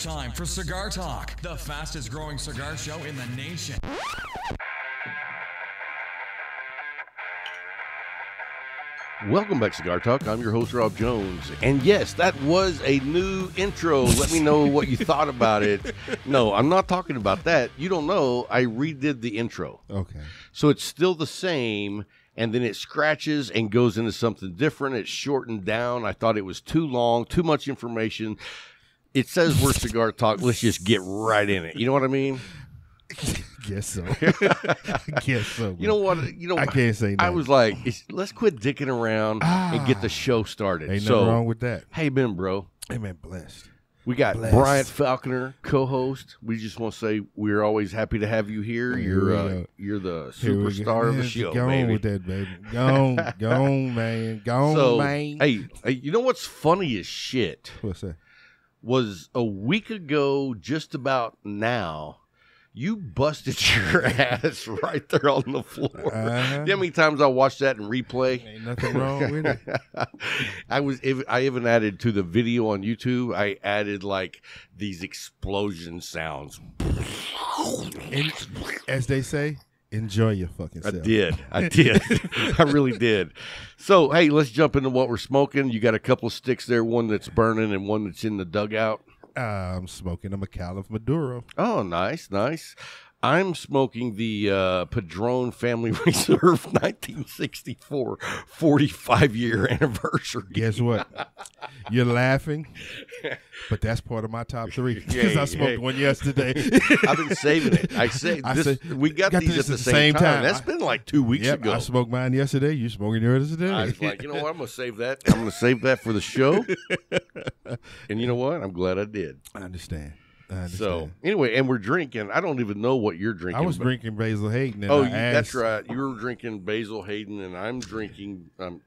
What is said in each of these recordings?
time for Cigar Talk, the fastest growing cigar show in the nation. Welcome back, Cigar Talk. I'm your host, Rob Jones. And yes, that was a new intro. Let me know what you thought about it. No, I'm not talking about that. You don't know. I redid the intro. Okay. So it's still the same, and then it scratches and goes into something different. It's shortened down. I thought it was too long, too much information. It says we're Cigar Talk. Let's just get right in it. You know what I mean? Guess so. Guess so. Bro. You know what? I can't say that. I was like, let's quit dicking around and get the show started. Ain't nothing wrong with that. How you been, bro? Hey, man, blessed. We got Blessed. Bryant Falconer, co-host. We just want to say we're always happy to have you here. You're the superstar of the show, Go baby. on with that, baby. Go on, man. Go on, man. Hey, you know what's funny as shit? What's that? Was a week ago, just about now, you busted your ass right there on the floor. You know how many times I watched that in replay? Ain't nothing wrong with it. I even added to the video on YouTube, I added like these explosion sounds. And, as they say, enjoy your fucking self. I did. I really did. So, hey, let's jump into what we're smoking. You got a couple of sticks there, one that's burning and one that's in the dugout. I'm smoking a McAuliffe Maduro. Oh, nice, nice. I'm smoking the Padron Family Reserve 1964 45-year anniversary. Guess what? You're laughing, but that's part of my top three because I smoked one yesterday. I've been saving it. We got these at the same time. That's been like 2 weeks ago. I smoked mine yesterday. You smoking yours today? I was like, you know what? I'm going to save that. I'm going to save that for the show. And you know what? I'm glad I did. I understand. So, anyway, and we're drinking. I don't even know what you're drinking. I was drinking Basil Hayden. And that's right. You were drinking Basil Hayden, and I'm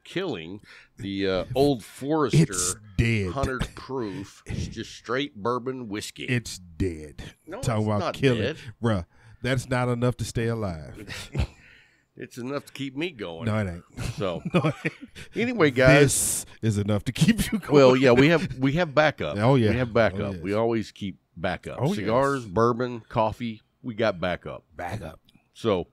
killing the Old Forester. It's dead. 100 proof. It's just straight bourbon whiskey. It's dead. No, Talking it's about not killing. dead. Bruh, that's not enough to stay alive. It's enough to keep me going. No, it ain't. So, No, it ain't. Anyway, guys. This is enough to keep you going. Well, yeah, we have backup. Oh, yeah. We have backup. Oh, yes. We always keep backup. Oh, Cigars, yes. bourbon, coffee, we got backup. Backup. So,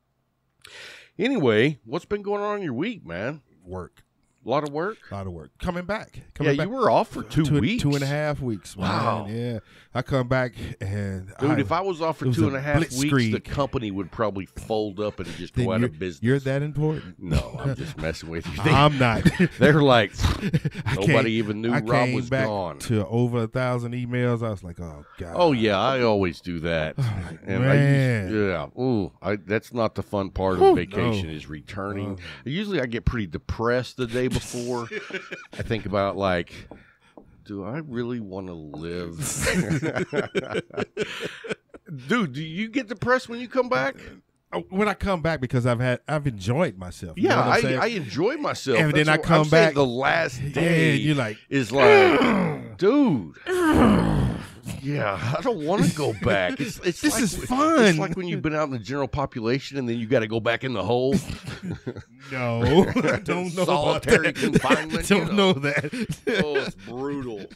anyway, what's been going on in your week, man? Work. A lot of work? A lot of work. Coming back. You were off for 2 weeks. 2.5 weeks, man. Wow. Yeah. I come back and Dude, if I was off for it was 2.5 a weeks, blitzkrieg. the company would probably fold up and just then go out of business. You're that important. No, I'm just messing with you. I'm not. They're like, I nobody came- even knew I Rob came was back gone. to over 1,000 emails. I was like, oh, God. Oh, yeah, I always do that. And man. That's not the fun part Whew, of vacation no. is returning. Usually I get pretty depressed the day before. I think about like, do I really want to live? Dude, do you get depressed when you come back? When I come back, because I've enjoyed myself. You Yeah, know what I'm saying? I enjoy myself. And then I what come I'm saying back, the last Yeah, day you're like, is like, dude. Yeah, I don't want to go back. It's This like, is fun. It's like when you've been out in the general population and then you got to go back in the hole. no, I don't know Solitary about that. confinement. I don't know that. Oh, it's brutal.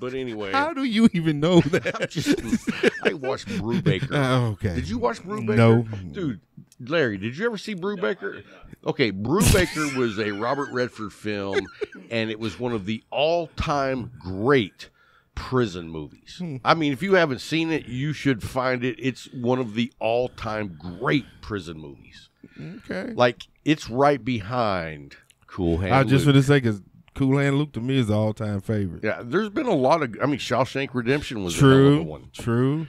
But anyway, How do you even know that? I watched Brubaker. Okay. Did you watch Brubaker? No. Dude, Larry, did you ever see Brubaker? Okay, Brubaker was a Robert Redford film, and it was one of the all-time great prison movies. I mean, if you haven't seen it, you should find it. It's one of the all-time great prison movies. Okay. Like, it's right behind Cool Hand I just Luke. want to say, because Cool Hand Luke to me is the all-time favorite. Yeah, there's been a lot of, Shawshank Redemption was a hell of a one. True.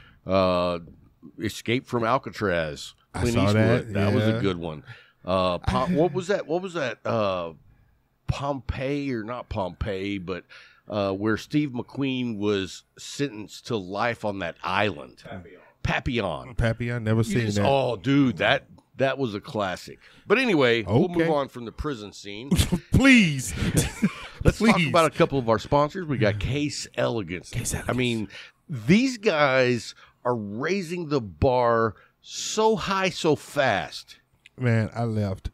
Escape from Alcatraz. I Clint saw Eastwood. that, was a yeah. good one. What was that? Pompeii, or not Pompeii, but where Steve McQueen was sentenced to life on that island. Papillon. Papillon, never seen that. Oh, dude, that was a classic. But anyway, we'll Okay. move on from the prison scene. Please. Let's talk Please. about a couple of our sponsors. We got Case Elegance. Case Elegance. I mean, these guys are raising the bar so high, so fast. Man, I left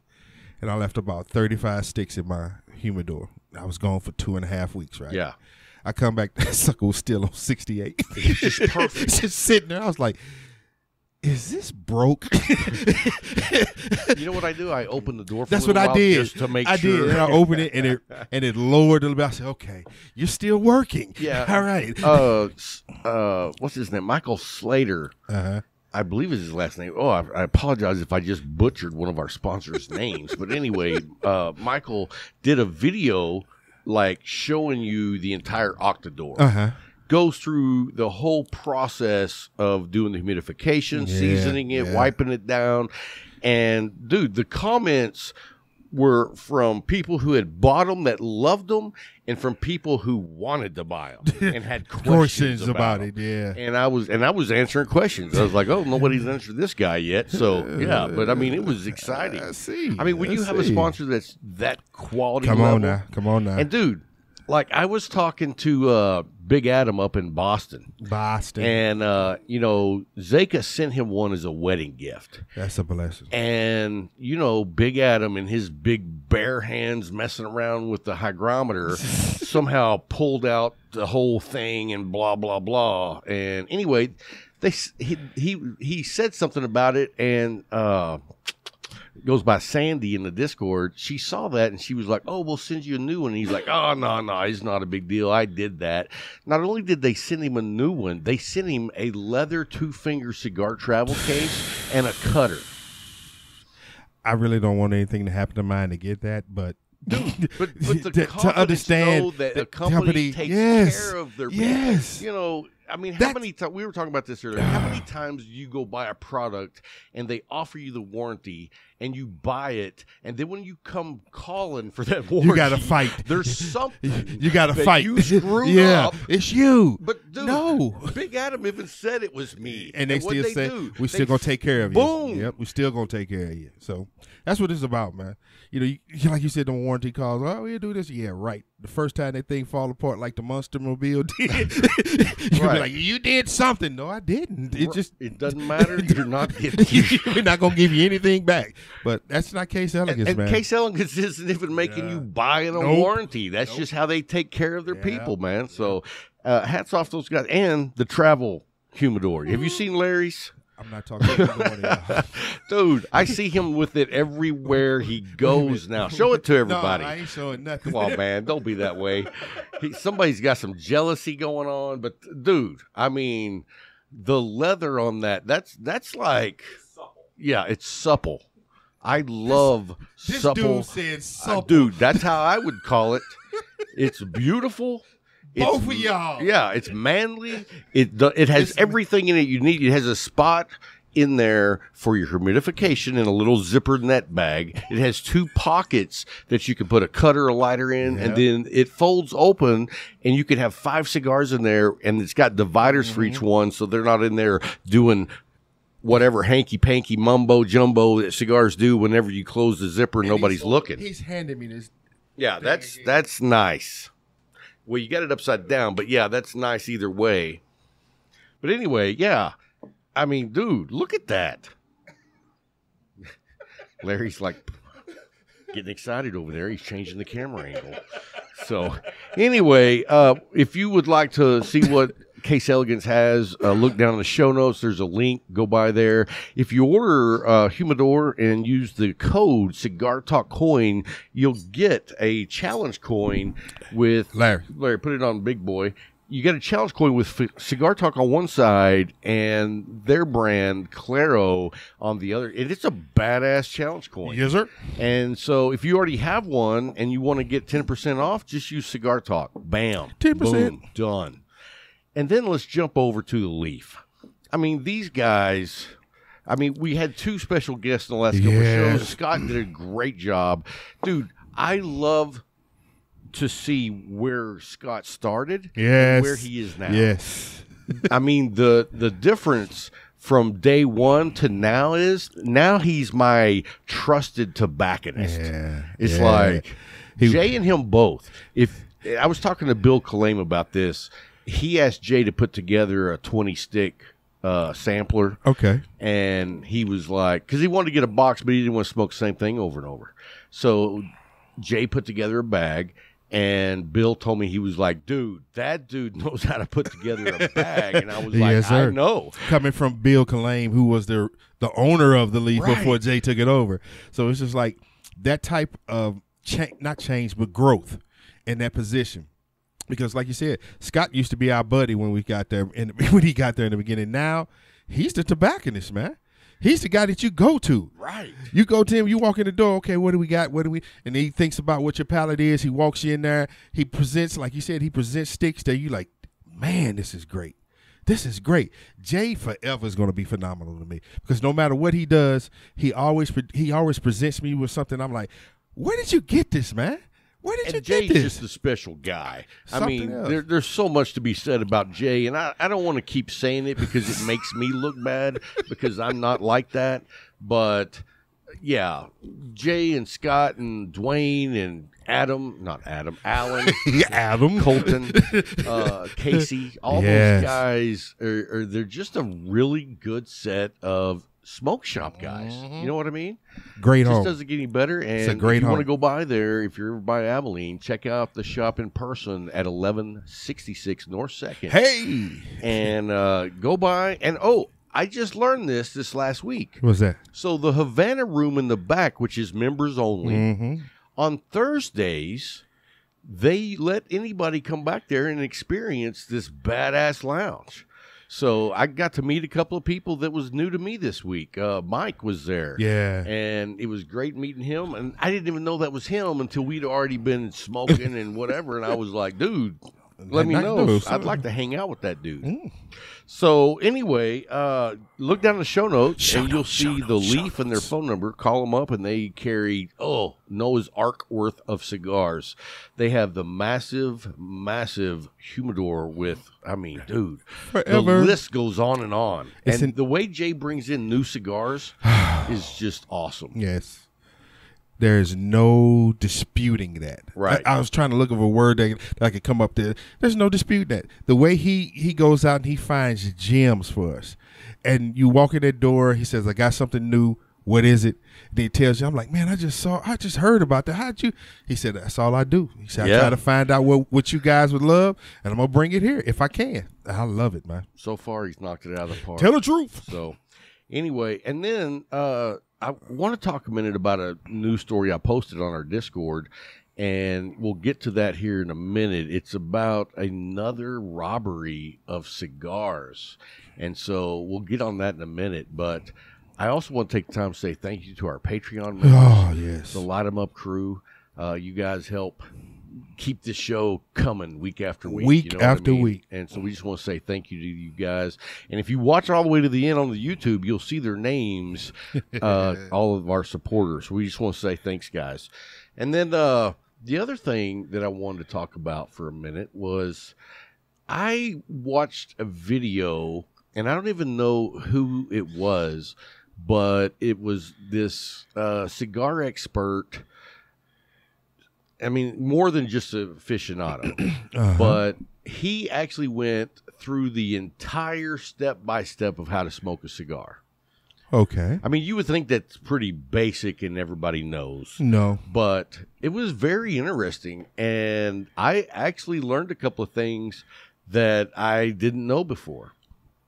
about 35 sticks in my humidor. I was gone for 2.5 weeks, right? Yeah. I come back, that sucker was still on 68. It's just perfect. Just sitting there. I was like, is this broke? You know what I do? I open the door for That's a little what I while did. just to make I sure. did. And I opened it, and it lowered a little bit. I said, okay, you're still working. Yeah. All right. What's his name? Michael Slater. Uh-huh. I believe is his last name. Oh, I apologize if I just butchered one of our sponsors' names. But anyway, Michael did a video like showing you the entire Octador. Uh-huh. Goes through the whole process of doing the humidification, seasoning it, wiping it down. And, dude, the comments were from people who had bought them that loved them and from people who wanted to buy them and had questions about it. them. Yeah. And I was answering questions. I was like, oh, nobody's answered this guy yet. So, yeah. But, I mean, it was exciting. I see. I mean, when you have a sponsor that's that quality Come level. on now. And, dude, like I was talking to Big Adam up in Boston. And, Zeka sent him one as a wedding gift. That's a blessing. And, Big Adam and his big bare hands messing around with the hygrometer somehow pulled out the whole thing and blah, blah, blah. And anyway, he said something about it and goes by Sandy in the Discord. She saw that and she was like, oh, we'll send you a new one. And he's like, oh, no, it's not a big deal. I did that. Not only did they send him a new one, they sent him a leather 2-finger cigar travel case and a cutter. I really don't want anything to happen to mine to get that, but but the to understand that a company takes care of their people. I mean, how many times, we were talking about this earlier, how many times do you go buy a product and they offer you the warranty and you buy it, and then when you come calling for that warranty, you got to fight. There's something you got to fight. You screwed up. It's you. But dude, no. Big Adam even said it was me. And they still say, we're still going to take care of you. Boom. Yep, we're still going to take care of you. So that's what it's about, man. Like you said, the warranty calls, oh, we'll do this. Yeah, right. The first time that thing fall apart like the Monster Mobile did, you'd be like, you did something. No, I didn't. It doesn't matter. You're not getting we're not going to give you anything back. But that's not Case Elegance, and man. Case Elegance isn't even making you buy it on warranty. That's just how they take care of their people, man. So hats off those guys. And the travel humidor. Have you seen Larry's? I'm not talking about Dude, I see him with it everywhere he goes now. Show it to everybody. No, I ain't showing nothing. Come on, man. Don't be that way. Somebody's got some jealousy going on. But, dude, I mean, the leather on that's like, yeah, it's supple. I love supple. This dude said supple. Dude, that's how I would call it. It's beautiful. Both of y'all. Yeah, it's manly. It has everything in it you need. It has a spot in there for your humidification in a little zippered net bag. It has 2 pockets that you can put a cutter or lighter in, and then it folds open, and you can have 5 cigars in there, and it's got dividers for each one, so they're not in there doing whatever hanky-panky mumbo-jumbo that cigars do whenever you close the zipper and nobody's looking. He's handing me this. Yeah, that's nice. Well, you got it upside down, but yeah, that's nice either way. But anyway, yeah. I mean, dude, look at that. Larry's like getting excited over there. He's changing the camera angle. So anyway, if you would like to see what Case Elegance has, look down in the show notes. There's a link. Go by there. If you order Humidor and use the code Cigar Talk Coin, you'll get a challenge coin with Larry, put it on Big Boy. You get a challenge coin with Cigar Talk on one side and their brand Claro on the other. And it's a badass challenge coin. Yes, sir. And so if you already have one and you want to get 10% off, just use Cigar Talk. Bam. 10%. Boom. Done. And then let's jump over to the Leaf. I mean, these guys, we had 2 special guests in the last couple of shows. Scott did a great job. Dude, I love to see where Scott started and where he is now. Yes. I mean, the difference from day one to now is now he's my trusted tobacconist. Yeah. It's like Jay and him both. If I was talking to Bill Kalame about this, he asked Jay to put together a 20-stick sampler. Okay. And he was like, because he wanted to get a box, but he didn't want to smoke the same thing over and over. So Jay put together a bag, And Bill told me, he was like, dude, that dude knows how to put together a bag. And I was like, Yes, sir. I know. Coming from Bill Kalame, who was the owner of the Leaf Right. before Jay took it over. So it's just like that type of not change, but growth in that position. Because like you said, Scott used to be our buddy when we got there, when he got there in the beginning. Now he's the tobacconist, man. He's the guy that you go to. Right. You go to him, you walk in the door, okay, what do we got? What do we? And he thinks about what your palate is. He walks you in there. He presents, like you said, he presents sticks that you like, man, this is great. This is great. Jay forever is going to be phenomenal to me because no matter what he does, he always presents me with something. I'm like, where did you get this, man? Where did you Jay's get this? just a special guy. Something else. There's so much to be said about Jay, and I don't want to keep saying it because it makes me look bad because I'm not like that. But, yeah, Jay and Scott and Dwayne and Alan, Adam, Colton, Casey, all Yes. those guys, they're just a really good set of smoke shop guys. You know what I mean? great It just home. doesn't get any better. And a great if you want to home. go by there, if you're ever by Abilene, check out the shop in person at 1166 North 2nd. Hey, And go by. And, I just learned this last week. what's that? So the Havana room in the back, which is members only, Mm-hmm. on Thursdays, they let anybody come back there and experience this badass lounge. So I got to meet a couple of people that was new to me this week. Mike was there. Yeah. And it was great meeting him. And I didn't even know that was him until we'd already been smoking and whatever. And I was like, dude, let me know. I'd like to hang out with that dude. So anyway, look down the show notes and you'll see the Leaf and their phone number. Call them up and they carry, Noah's Ark worth of cigars. They have the massive humidor with, dude, Forever. the list goes on and on. It's And the way Jay brings in new cigars is just awesome. Yes. There's no disputing that. Right. I was trying to look of a word that I could come up there. There's no dispute that. The way he goes out and he finds gems for us. And you walk in that door, he says, I got something new. What is it? And he tells you, I'm like, man, I just heard about that. How'd you? He said, that's all I do. He said, I try to find out what you guys would love, and I'm going to bring it here if I can. I love it, man. So far, he's knocked it out of the park. Tell the truth. So, anyway, and then I want to talk a minute about a news story I posted on our Discord, and we'll get to that here in a minute. It's about another robbery of cigars, and so we'll get on that in a minute. But I also want to take the time to say thank you to our Patreon members, Oh, yes. the Light 'em Up crew. You guys help keep this show coming week after week. Week you know what I after mean? week. And so we just want to say thank you to you guys. And if you watch all the way to the end on the YouTube, you'll see their names, all of our supporters. We just want to say thanks, guys. And then the other thing that I wanted to talk about for a minute was I watched a video, and I don't even know who it was, but it was this cigar expert. I mean, more than just a aficionado, but he actually went through the entire step-by-step of how to smoke a cigar. Okay. I mean, you would think that's pretty basic and everybody knows. No. But it was very interesting, and I actually learned a couple of things that I didn't know before.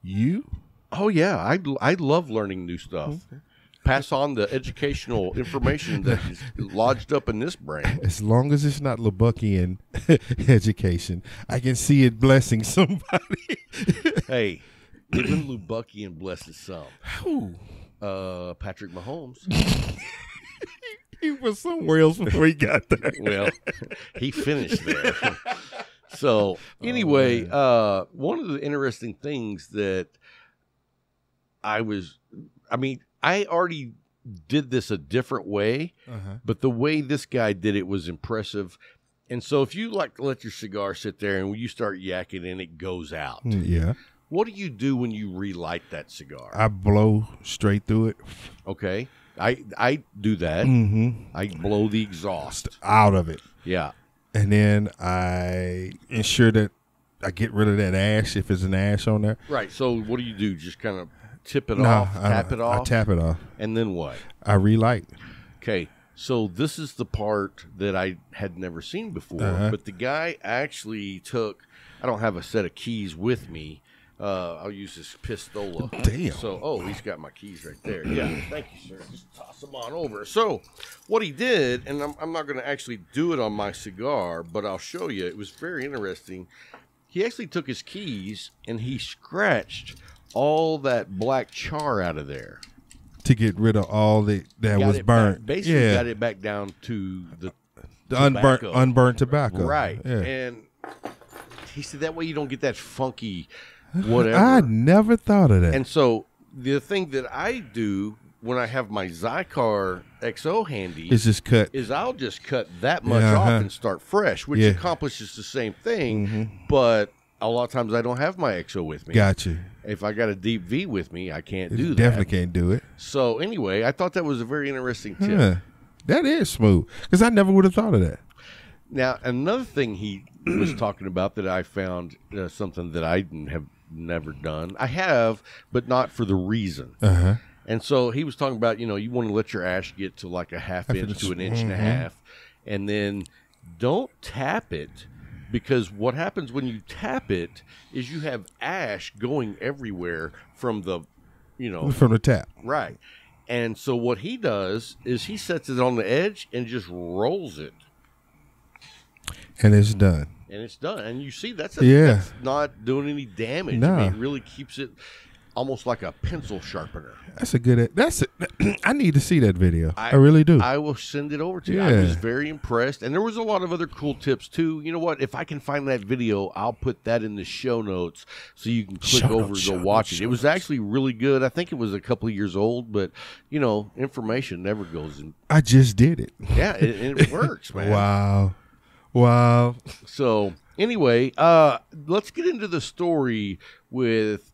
You? Oh, yeah. I love learning new stuff. Okay. Pass on the educational information that is lodged up in this brain. As long as it's not Lubbochian education, I can see it blessing somebody. Hey, even Lubbochian blesses some. Who? Patrick Mahomes. He was somewhere else before he got there. Well, he finished there. So, anyway, one of the interesting things that I already did this a different way, but the way this guy did it was impressive. And so if you like to let your cigar sit there and when you start yakking and it goes out, Yeah. what do you do when you relight that cigar? I blow straight through it. Okay. I do that. Mm-hmm. I blow the exhaust. Out of it. Yeah. And then I ensure that I get rid of that ash if there's an ash on there. Right. So what do? Just kind of tip it off, tap it off? I tap it off. And then what? I relight. Okay. So this is the part that I had never seen before. But the guy actually took. I don't have a set of keys with me. I'll use this pistola. Damn. So, he's got my keys right there. Yeah, thank you, sir. Just toss them on over. So, what he did, and I'm not going to actually do it on my cigar, but I'll show you. It was very interesting. He actually took his keys and he scratched all that black char out of there to get rid of all that was burnt. Basically, got it back down to the unburnt tobacco. Right. Yeah. And he said that way you don't get that funky whatever. I never thought of that. And so the thing that I do when I have my Zycar XO handy is I'll just cut that much off and start fresh, which accomplishes the same thing. But a lot of times I don't have my XO with me. Gotcha. If I got a deep V with me, I can't do that. Definitely can't do it. So anyway, I thought that was a very interesting tip. Yeah, that is smooth because I never would have thought of that. Now, another thing he was talking about that I found something that I have never done. I have, but not for the reason. And so he was talking about, you want to let your ash get to like a half inch to an inch and a half, and then don't tap it, because what happens when you tap it is you have ash going everywhere from the, from the tap. Right. And so what he does is he sets it on the edge and just rolls it. And it's done. And it's done. And you see, that's not doing any damage. No. I mean, it really keeps it almost like a pencil sharpener. I need to see that video. I really do. I will send it over to you. I was very impressed. And there was a lot of other cool tips, too. You know what? If I can find that video, I'll put that in the show notes so you can click over and go watch it. It was actually really good. I think it was a couple of years old, but, information never goes in. I just did it. Yeah, it works, man. Wow. So anyway, let's get into the story with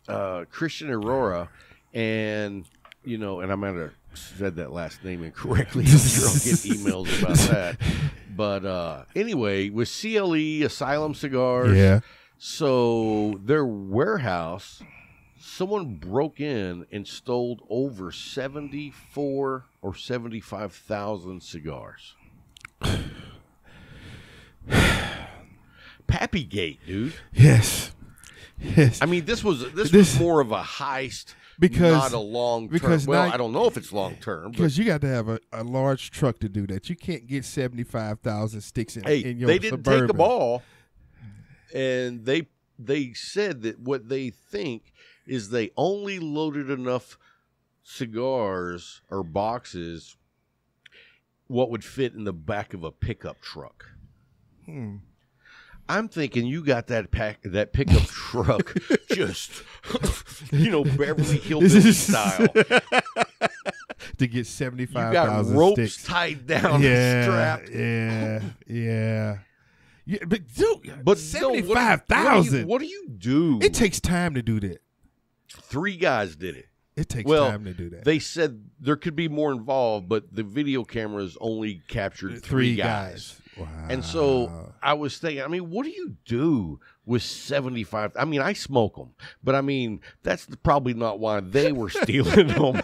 Christian Aurora, and and I might have said that last name incorrectly. I'm sure I'll get emails about that. But anyway, with CLE Asylum Cigars, so their warehouse, someone broke in and stole over 74 or 75,000 cigars. Pappygate, dude. Yes. I mean, this was more of a heist, not a long term. Well, I don't know if it's long term, because you got to have a large truck to do that. You can't get 75,000 sticks in your Suburban. They didn't take the ball, and they said that what they think is they only loaded enough cigars or boxes what would fit in the back of a pickup truck. I'm thinking you got that pickup truck just, Beverly Hillbillies style. To get 75,000 You got ropes tied down and strapped. Yeah. But dude, 75,000. What do you do? It takes time to do that. 3 guys did it. It takes time to do that. They said there could be more involved, but the video cameras only captured 3 guys. Wow. And so I was thinking, what do you do with 75? I mean, I smoke them, but that's probably not why they were stealing them.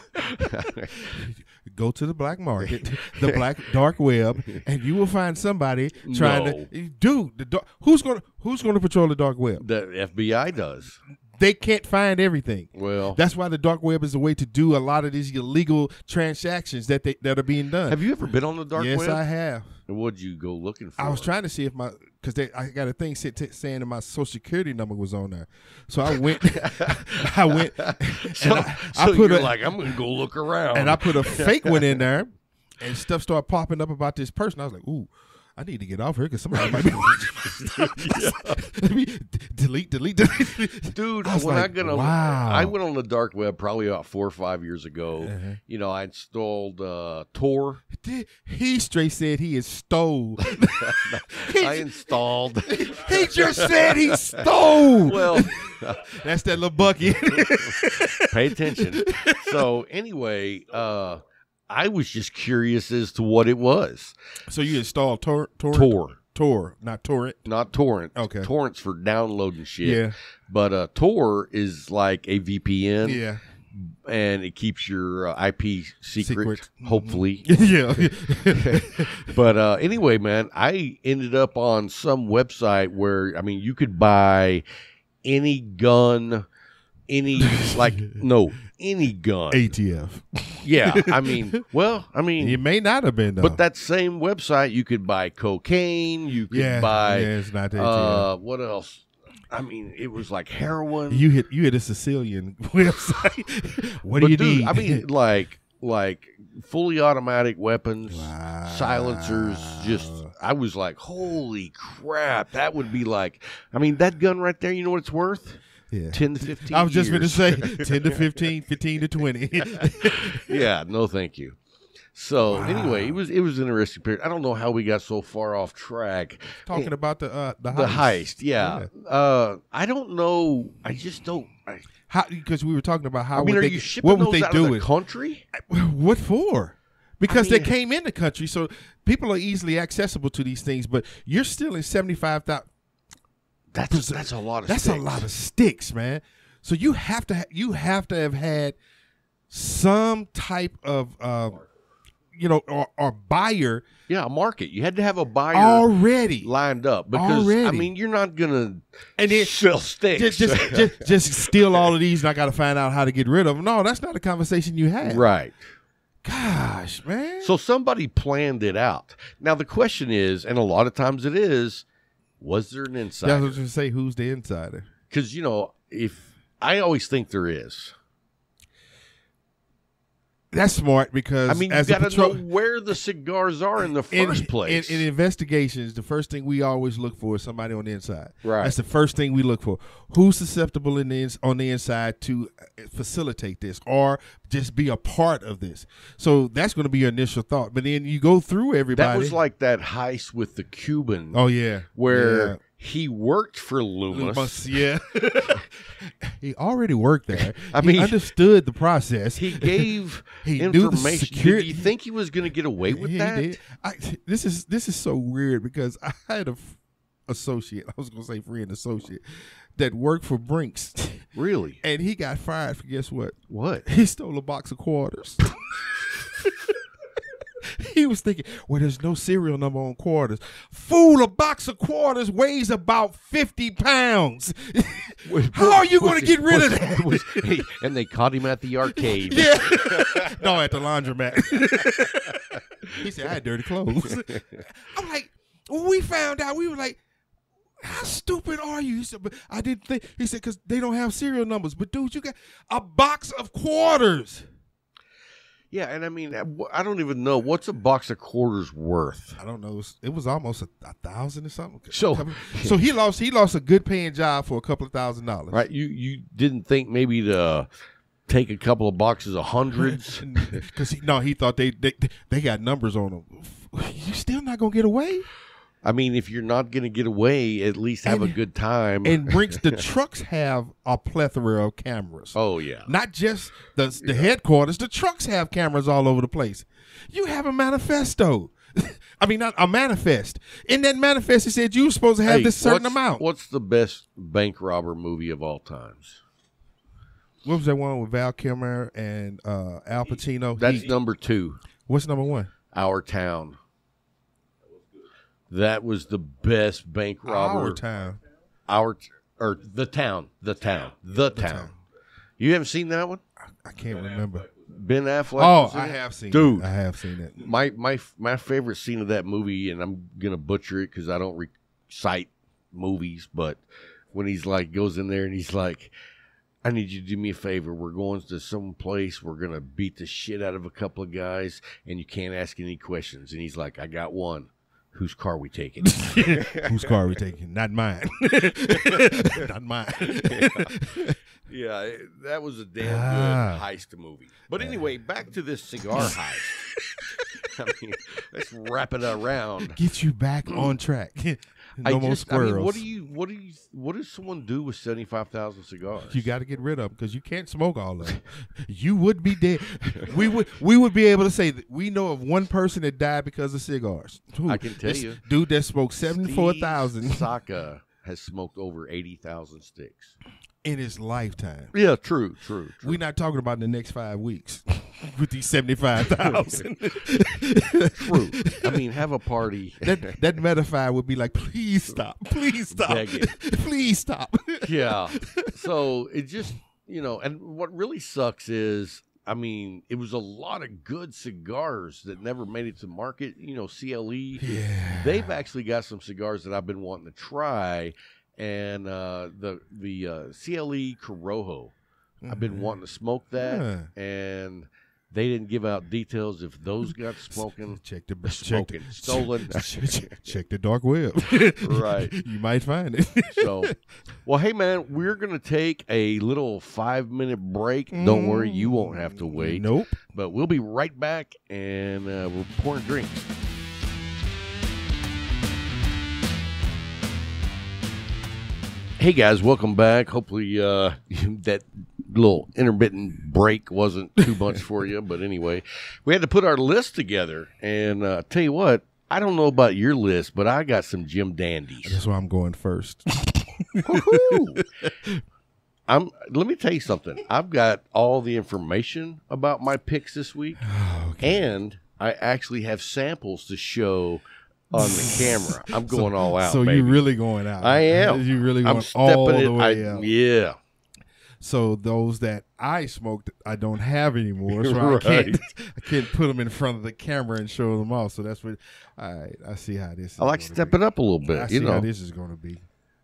Go to the black market, the black dark web, and you will find somebody trying to. Dude, who's gonna patrol the dark web? The FBI does. They can't find everything. Well, that's why the dark web is a way to do a lot of these illegal transactions that are being done. Have you ever been on the dark web? Yes, I have. And what'd you go looking for? I was trying to see if I got a thing saying that my social security number was on there. So I went. I'm going to go look around. And I put a fake one in there, and stuff started popping up about this person. I was like, ooh, I need to get off here because somebody might be watching. Let me delete. Dude, I went on the dark web probably about 4 or 5 years ago. I installed Tor. He straight said he is stole. I installed. He just said he stole. Well, that's that little bucket. Pay attention. So anyway, I was just curious as to what it was. So you installed Tor, not Torrent. Not Torrent. Okay. Torrent's for downloading shit. Yeah. But Tor is like a VPN. Yeah. and it keeps your IP secret. Hopefully. Yeah. But anyway, man, I ended up on some website where, I mean, you could buy any gun, any gun. ATF. Yeah, I mean, It may not have been, though. but that same website, you could buy cocaine, you could buy, it's not the ATF. what else? I mean, it was like heroin. You hit a Sicilian website. What But do you dude, need? I mean, like fully automatic weapons, silencers. I was like, holy crap! That would be like, I mean, that gun right there. You know what it's worth? Yeah. 10 to 15 I was just going to years. say 10 to 15, 15 to 20. Yeah, no, thank you. So anyway, it was an interesting period. I don't know how we got so far off track. Talking about the heist. The heist, yeah. I don't know. I just don't. Because we were talking about how I mean, would are they, you shipping what would those they out do of the it? country? What for? Because they mean- came in the country, so people are easily accessible to these things. But you're still in 75,000. That's a lot of. That's sticks. a lot of sticks, man. So you have to have had some type of or buyer Yeah, a market. You had to have a buyer already lined up because I Already. mean, you're not gonna And then- sell sticks. just steal all of these, and I got to find out how to get rid of them. No, that's not a conversation you had. Right. Gosh, man. So somebody planned it out. Now the question is, and a lot of times it is, was there an That's insider? what you say. Who's the insider? Because if I always think there is. That's smart because I mean, you as a got to patrol- know where the cigars are in the first place. In investigations, the first thing we always look for is somebody on the inside. Right. That's the first thing we look for. Who's susceptible on the inside to facilitate this or just be a part of this? So that's going to be your initial thought. But then you go through everybody. That was like that heist with the Cuban. Oh, yeah. Where Yeah. he worked for Loomis. Yeah. He already worked there. I He mean, understood the process. He gave He knew the information. security- Did you think he was going to get away with He that? did. This is so weird because I had a associate. I was going to say friend associate that worked for Brinks, Really? and he got fired for guess what? What? He stole a box of quarters. He was thinking, well, there's no serial number on quarters. Fool, a box of quarters weighs about 50 pounds. How are you going to get rid of that? And they caught him at the arcade. Yeah. No, at the laundromat. He said, I had dirty clothes. I'm like, when we found out, we were like, how stupid are you? He said, but I didn't think. He said, because they don't have serial numbers. But, dude, you got a box of quarters. Yeah, and I mean, I don't even know. What's a box of quarters worth? I don't know. It was almost 1,000 or something. So he lost a good paying job for a couple of $1,000. Right? You didn't think maybe to take a couple of boxes of hundreds? Because he thought they got numbers on them. You still not gonna get away? I mean, if you're not going to get away, at least have a good time. And Brinks, the trucks have a plethora of cameras. Oh, yeah. Not just the headquarters. The trucks have cameras all over the place. You have a manifesto. I mean, not a manifest. In that manifest, it said you were supposed to have this certain amount. What's the best bank robber movie of all times? What was that one with Val Kilmer and Al Pacino? That's number 2. What's number 1? Our Town. That was the best bank robber. Our Town. The Town. You haven't seen that one? I can't remember. Ben Affleck. Oh, was in I it? have seen Dude, it. I have seen it. My favorite scene of that movie, and I'm gonna butcher it because I don't recite movies, but when he's like goes in there and he's like, I need you to do me a favor. We're going to some place. We're going to beat the shit out of a couple of guys, and you can't ask any questions. And he's like, I got one. Whose car we taking? Whose car are we taking? Not mine. Not mine. Yeah, that was a damn good heist movie. But anyway, back to this cigar heist. I mean, let's wrap it around. Get you back on track. No more squirrels. I mean, what does someone do with 75,000 cigars? You got to get rid of them because you can't smoke all of them. You would be dead. We would be able to say that we know of one person that died because of cigars. I can tell you. Dude that smoked 74,000. Saka has smoked over 80,000 sticks in his lifetime. Yeah, true. We're not talking about in the next 5 weeks with these 75,000. True. I mean, have a party. That Metafy would be like, please stop, please stop. Yeah. So it just, and what really sucks is, I mean, it was a lot of good cigars that never made it to market. CLE. Yeah. They've actually got some cigars that I've been wanting to try, and the CLE Corojo. I've been wanting to smoke that, and they didn't give out details if those got smoking. Check stolen. Check the dark web. Right. You might find it. So, well, hey, man, we're going to take a little 5-minute break. Don't worry, you won't have to wait. Nope. But we'll be right back, and we're pouring drinks. Hey, guys, welcome back. Hopefully that little intermittent break wasn't too much for you. But anyway, we had to put our list together. And tell you what, I don't know about your list, but I got some Jim Dandies. That's why I'm going first. Let me tell you something. I've got all the information about my picks this week. And I actually have samples to show on the camera. I'm going all out. So baby. you're really going out. I am. You really going I'm all the way out. Yeah. So those that I smoked, I don't have anymore. So Right. I can't put them in front of the camera and show them off. So that's what. All right, I see how this is. I like stepping up a little bit. I see how this is going to be.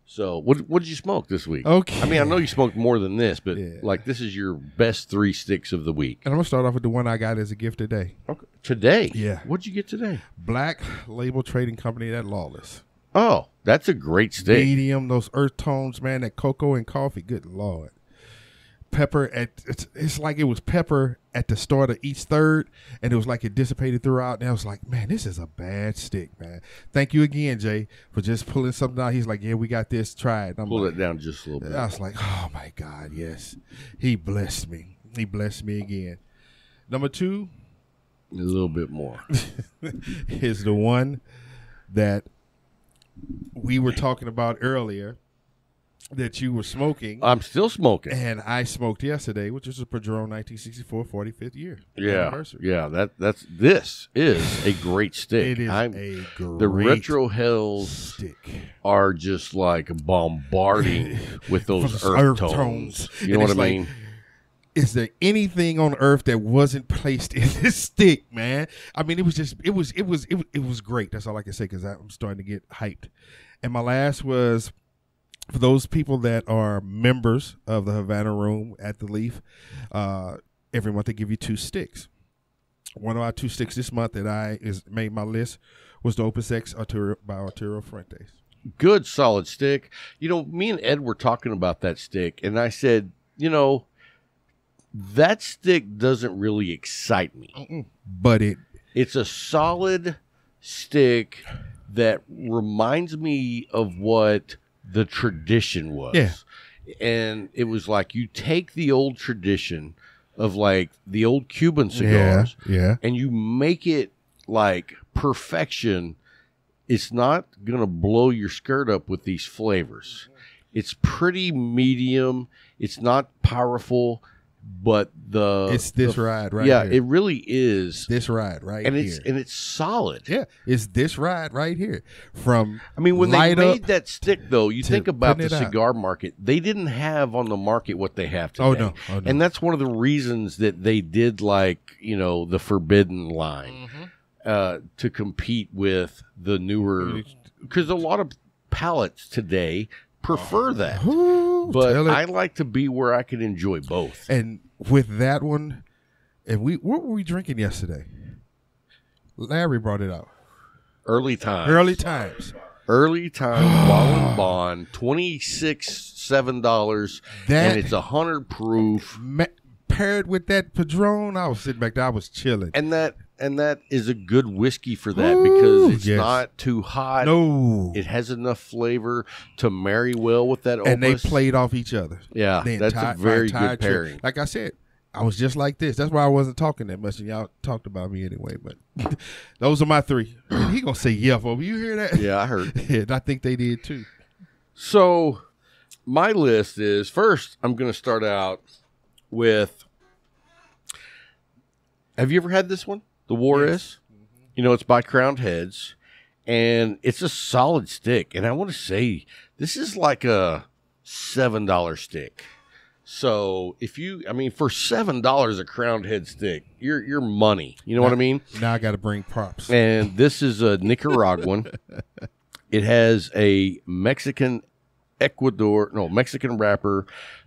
So what did you smoke this week? Okay. I mean, I know you smoked more than this, but Yeah. like this is your best 3 sticks of the week. And I'm going to start off with the one I got as a gift today. Okay. Today? Yeah. What'd you get today? Black Label Trading Company, that Lawless. Oh, that's a great stick. Medium, those earth tones, man, that cocoa and coffee. Good Lord. Pepper it's like it was pepper at the start of each third, and it was like it dissipated throughout. And I was like, man, this is a bad stick, man. Thank you again, Jay, for just pulling something out. He's like, yeah, we got this. Try it. Pull it down just a little bit. I was like, oh my God, yes. He blessed me. He blessed me again. Number 2 A little bit more. is the one that we were talking about earlier that you were smoking. I'm still smoking. And I smoked yesterday, which is a Padron 1964 45th year anniversary. Yeah. This is a great stick. It is a great The Retro Hells stick. are just like bombarding with those earth tones. You know what I mean? Is there anything on earth that wasn't placed in this stick, man? I mean, it was great. That's all I can say because I'm starting to get hyped. And my last was, for those people that are members of the Havana Room at the Leaf, every month they give you 2 sticks. One of our 2 sticks this month that made my list was the Opus X by Arturo Fuentes. Good, solid stick. Me and Ed were talking about that stick, and I said, that stick doesn't really excite me. But it's a solid stick that reminds me of what the tradition was. Yeah. And it was like you take the old tradition of like the old Cuban cigars and you make it like perfection. It's not going to blow your skirt up with these flavors. It's pretty medium. It's not powerful, but it's this ride right here. Yeah, here. it really is. This ride right and here. And it's solid. Yeah, it's this ride right here. From when they made that stick, though, you to think about the putting it out. cigar market, they didn't have on the market what they have today. Oh, no. And that's one of the reasons that they did the Forbidden line to compete with the newer, because a lot of palates today prefer that. But I like to be where I can enjoy both. And with that one, and what were we drinking yesterday? Larry brought it out. Early times. Wallen Bond, $26.7, and it's 100 proof. Paired with that Padron, I was sitting back there, I was chilling. And that is a good whiskey for that because it's not too hot. No, it has enough flavor to marry well with that Opus. And they played off each other. Yeah, that's a very good pairing. Like I said, I was just like this. That's why I wasn't talking that much, and y'all talked about me anyway. But those are my 3. He gonna say yeah, folks. You hear that? Yeah, I heard. And I think they did too. So my list is, first, I'm going to start out with, have you ever had this one? The Juarez? You know, it's by Crowned Heads, and it's a solid stick. And I want to say, this is like a $7 stick. So if you, I mean, for $7 a Crowned Head stick, you're money. You know what I mean? Now I got to bring props. And this is a Nicaraguan. It has a Mexican wrapper,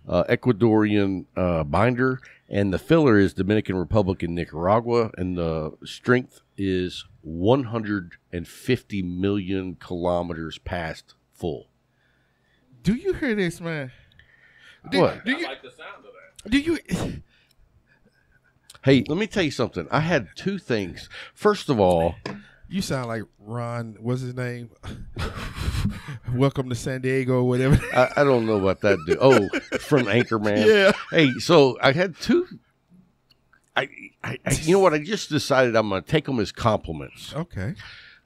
Ecuadorian binder, and the filler is Dominican Republic and Nicaragua, and the strength is 150 million kilometers past full. Do you hear this, man? What? Do you, I like the sound of that. do you? Hey, let me tell you something. I had two things. First of all, You sound like Ron. What's his name? Welcome to San Diego, or whatever. I don't know about that dude. Oh, from Anchorman. Yeah. Hey, so I had two. I you know what? I just decided I'm going to take them as compliments. Okay.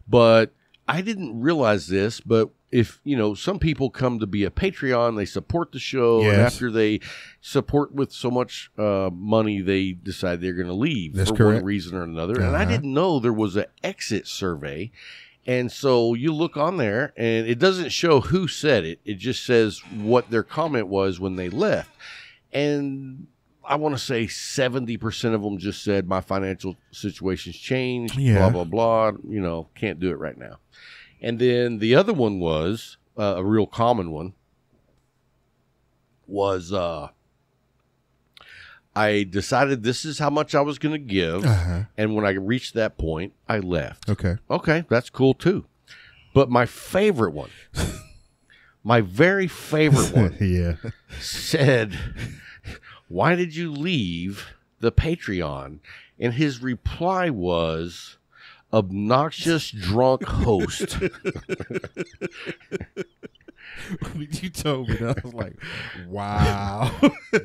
But I didn't realize this, but if, you know, some people come to be a Patreon, they support the show, and Yes. after they support with so much money, they decide they're going to leave That's for correct. one reason or another. And I Uh-huh. didn't know there was an exit survey. And so you look on there, and it doesn't show who said it. It just says what their comment was when they left. And I want to say 70% of them just said, my financial situation's changed, Yeah. blah, blah, blah. You know, can't do it right now. And then the other one was, a real common one, was I decided this is how much I was going to give. Uh-huh. And when I reached that point, I left. Okay. Okay, that's cool too. But my favorite one, my very favorite one, Yeah. said, why did you leave the Patreon? And his reply was, obnoxious drunk host. You told me that. I was like, wow.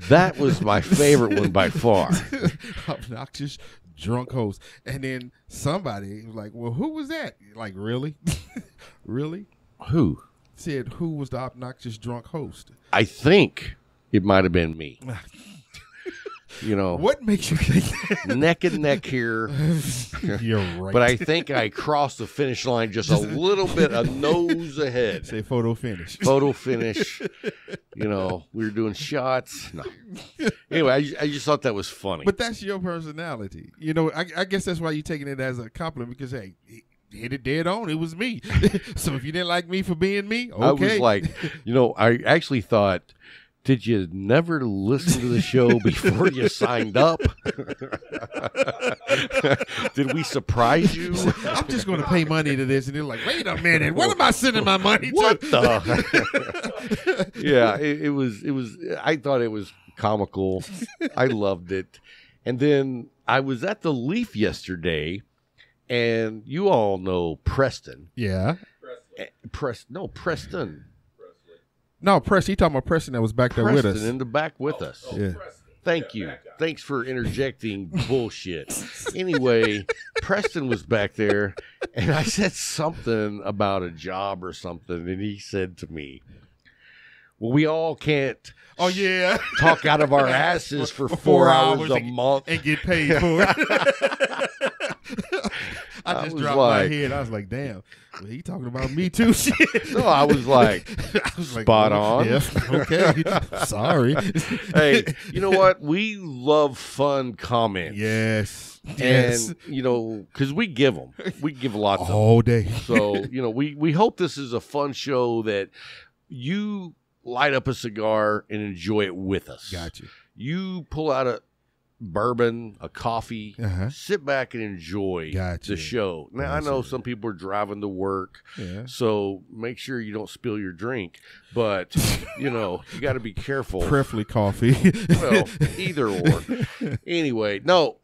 That was my favorite one by far. Obnoxious drunk host. And then somebody was like, well, who was that? Like, really? Really? Who? Said, who was the obnoxious drunk host? I think it might have been me. You know, What makes you think that? neck and neck here. You're right. But I think I crossed the finish line just a little bit, a nose ahead. Say photo finish. Photo finish. You know, we were doing shots. No. Anyway, I just thought that was funny. But that's your personality. You know, I guess that's why you're taking it as a compliment because, hey, he hit it dead on. It was me. So if you didn't like me for being me, okay. I was like, you know, I actually thought, did you never listen to the show before you signed up? Did we surprise you? I'm just going to pay money to this. And they're like, wait a minute. What am I sending my money What to? the? Yeah, it was. I thought it was comical. I loved it. And then I was at the Leaf yesterday, and you all know Preston. Yeah. Preston. No, Preston. He talking about Preston that was back there Preston with us. in the back with us. Yeah. Thank you. Thanks for interjecting bullshit. Anyway, Preston was back there, and I said something about a job or something, and he said to me, well, we all can't Oh, yeah. talk out of our asses for 4 hours a month. And get paid for it. I just was dropped like- my head. I was like, damn. Well, he talking about me too. Shit. No, I was like, I was like, spot well, on. Yeah, okay. Sorry. Hey, you know what? We love fun comments. Yes. Yes. And, you know, because we give them. We give lots of them. All day. So, you know, we hope this is a fun show that you light up a cigar and enjoy it with us. Got you. You pull out a bourbon, a coffee, Uh-huh. sit back and enjoy Gotcha. the show. Now, I know some people are driving to work, Yeah. so make sure you don't spill your drink. But, you know, you got to be careful. Preferably coffee. Well, either or. Anyway, no.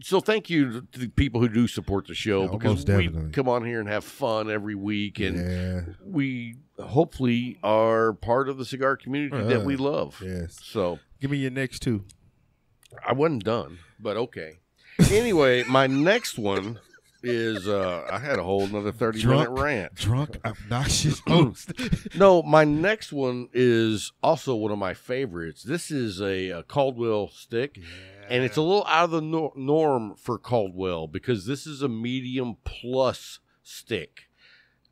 So thank you to the people who do support the show, Yeah, because most we definitely. come on here and have fun every week, and Yeah. we hopefully are part of the cigar community that we love. Yes. So Give me your next two. I wasn't done, but okay. Anyway, my next one is I had a whole another 30-minute rant. Drunk, obnoxious host. No, my next one is also one of my favorites. This is a Caldwell stick, and it's a little out of the norm for Caldwell because this is a medium plus stick.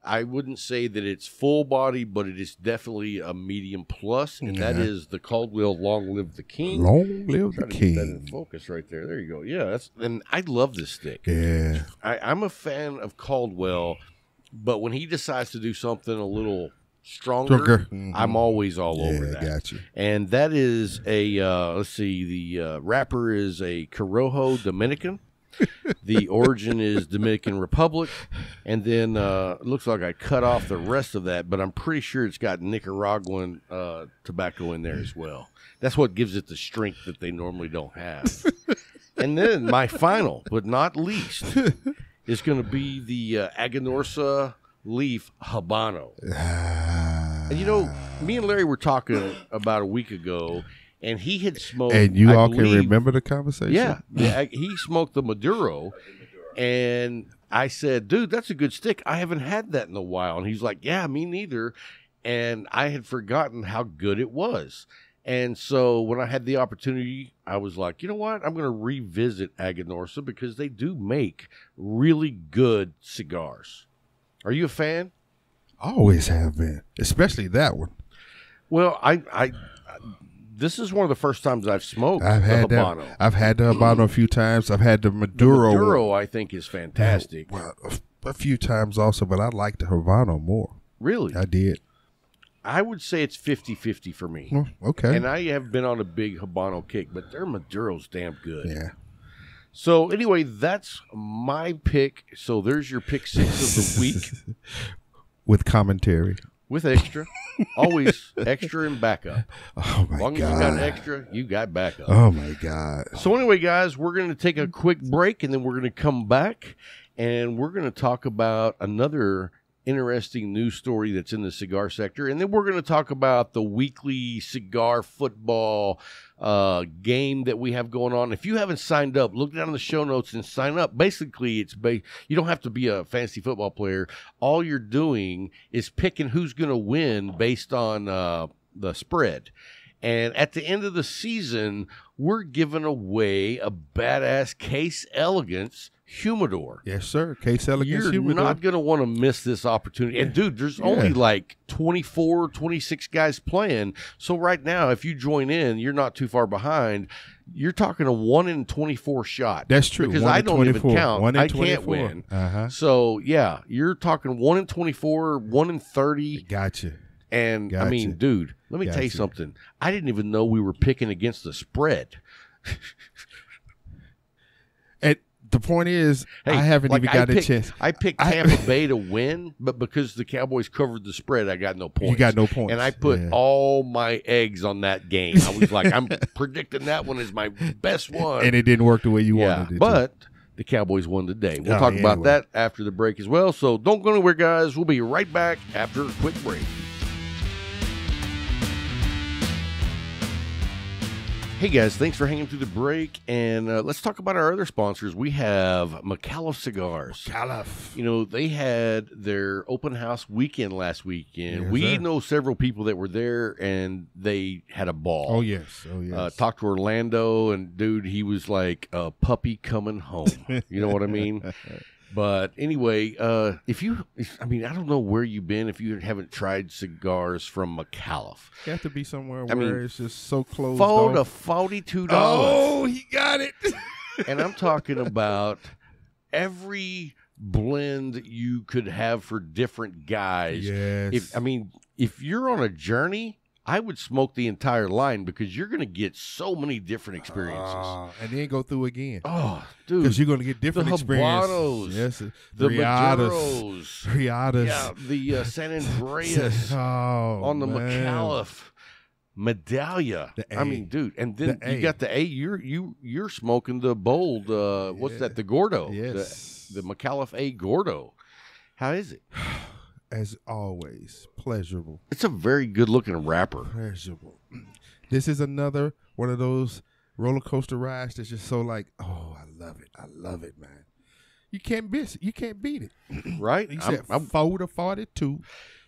I wouldn't say that it's full body, but it is definitely a medium plus, and that is the Caldwell Long Live the King. Long live the Try to get that king. in focus right there. There you go. Yeah, and I love this stick. Yeah. I'm a fan of Caldwell, but when he decides to do something a little stronger, I'm always all over that. Got you. And that is a let's see, the wrapper is a Corojo Dominican. The origin is Dominican Republic, and then it looks like I cut off the rest of that, but I'm pretty sure it's got Nicaraguan tobacco in there as well. That's what gives it the strength that they normally don't have. And then my final, but not least, is going to be the Aganorsa Leaf Habano. And you know, me and Larry were talking about a week ago, and he had smoked. And you I all believe, can remember the conversation? Yeah, he smoked the Maduro, and I said, dude, that's a good stick. I haven't had that in a while. And he's like, yeah, me neither. And I had forgotten how good it was. And so when I had the opportunity, I was like, you know what? I'm going to revisit Aganorsa because they do make really good cigars. Are you a fan? Always have been, especially that one. Well, this is one of the first times I've smoked I've had the Habano. that. I've had the Habano a few times. I've had the Maduro. The Maduro, I think, is fantastic. Well, a few times also, but I like the Habano more. Really? I did. I would say it's 50-50 for me. Well, okay. And I have been on a big Habano kick, but their Maduro's damn good. Yeah. So anyway, that's my pick. So there's your pick 6 of the week With commentary. with extra. Always extra and backup. Oh, my As long God. as you got extra, you got backup. Oh, my God. So anyway, guys, we're going to take a quick break, and then we're going to come back, and we're going to talk about another interesting news story that's in the cigar sector, and then we're going to talk about the weekly cigar football game that we have going on. If you haven't signed up, look down in the show notes and sign up. Basically, you don't have to be a fantasy football player. All you're doing is picking who's going to win based on the spread. And at the end of the season, we're giving away a badass Case Elegance humidor. Yes, sir. Case Elegance You're humidor. not going to want to miss this opportunity. And, dude, there's only like 24, 26 guys playing. So right now, if you join in, you're not too far behind. You're talking a 1 in 24 shot. That's true. Because 1 I in don't even 24. count. 1 in I can't 24. win. Uh-huh. So, yeah, you're talking 1 in 24, 1 in 30. Gotcha. And, I Gotcha. mean, dude, let me tell you Gotcha. something. I didn't even know we were picking against the spread. And the point is, Hey, I haven't like, even got a chance. I picked Tampa Bay to win, but because the Cowboys covered the spread, I got no points. You got no points. And I put Yeah. all my eggs on that game. I was like, I'm predicting that one is my best one. And it didn't work the way you yeah, wanted it but the Cowboys won today. We'll Oh, talk about anyway. that after the break as well. So don't go anywhere, guys. We'll be right back after a quick break. Hey guys, thanks for hanging through the break, and let's talk about our other sponsors. We have McAuliffe Cigars. Caliph. You know, they had their open house weekend last weekend. Yes, We sir. know several people that were there, and they had a ball. Oh, yes. Oh, yes. Talked to Orlando, and dude, he was like a puppy coming home. You know what I mean? But anyway, I don't know where you've been if you haven't tried cigars from McAuliffe. You have to be somewhere I where mean, it's just so closed $4 to off. $42. Oh, he got it. And I'm talking about every blend you could have for different guys. Yes. If you're on a journey, I would smoke the entire line because you're going to get so many different experiences. And then go through again. Oh, dude. Because you're going to get different the experiences. Habanos, Yes. the Riadas. Maduros. Riadas. Yeah, the San Andreas Oh, on the man. McAuliffe Medallia. The I A. mean, dude, and then The you A. got the A. You're smoking the bold. What's Yeah. that? The Gordo. Yes. The McAuliffe A Gordo. How is it? As always, pleasurable. It's a very good looking wrapper. Pleasurable. This is another one of those roller coaster rides that's just so like, oh, I love it. I love it, man. You can't miss it. You can't beat it. right? He said 4 to 42.